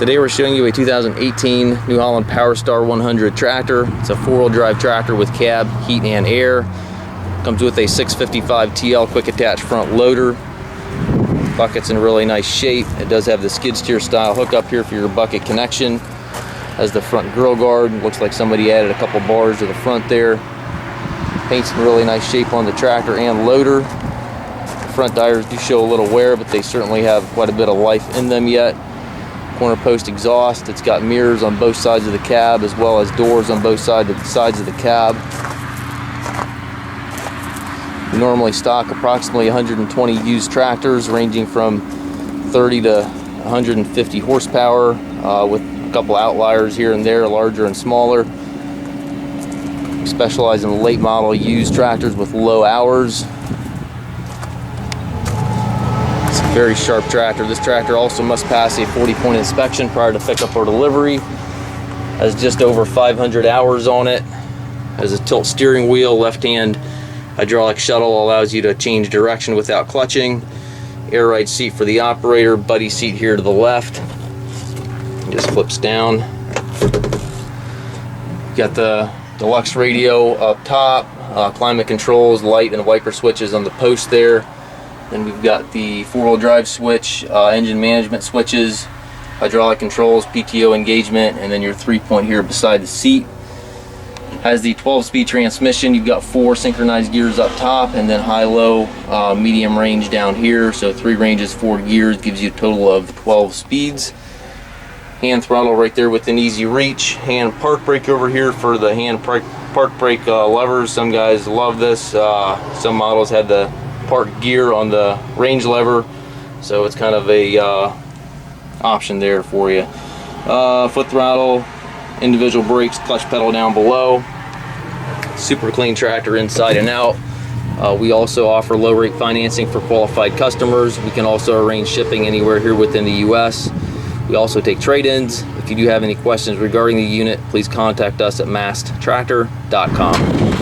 Today we're showing you a 2018 New Holland PowerStar 100 tractor. It's a four-wheel drive tractor with cab, heat, and air. Comes with a 655 TL quick attach front loader. Bucket's in really nice shape. It does have the skid steer style hookup here for your bucket connection. Has the front grill guard. Looks like somebody added a couple bars to the front there. Paint's in really nice shape on the tractor and loader. The front tires do show a little wear, but they certainly have quite a bit of life in them yet. Corner post exhaust. It's got mirrors on both sides of the cab as well as doors on both sides of the cab. We normally stock approximately 120 used tractors ranging from 30 to 150 horsepower with a couple outliers here and there, larger and smaller. We specialize in late model used tractors with low hours. It's a very sharp tractor. This tractor also must pass a 40-point inspection prior to pickup or delivery. Has just over 500 hours on it. Has a tilt steering wheel, left-hand hydraulic shuttle, allows you to change direction without clutching. Air ride seat for the operator, buddy seat here to the left. Just flips down. Got the Deluxe radio up top, climate controls, light and wiper switches on the post there. Then we've got the four-wheel drive switch, engine management switches, hydraulic controls, PTO engagement, and then your 3-point here beside the seat. Has the 12-speed transmission. You've got 4 synchronized gears up top, and then high, low, medium range down here. So 3 ranges, 4 gears, gives you a total of 12 speeds. Hand throttle right there within easy reach. Hand park brake over here for the hand park brake levers. Some guys love this. Some models had the park gear on the range lever, so it's kind of a option there for you. Foot throttle, individual brakes, clutch pedal down below. Super clean tractor inside and out. We also offer low rate financing for qualified customers. We can also arrange shipping anywhere here within the US. We also take trade-ins. If you do have any questions regarding the unit, please contact us at masttractor.com.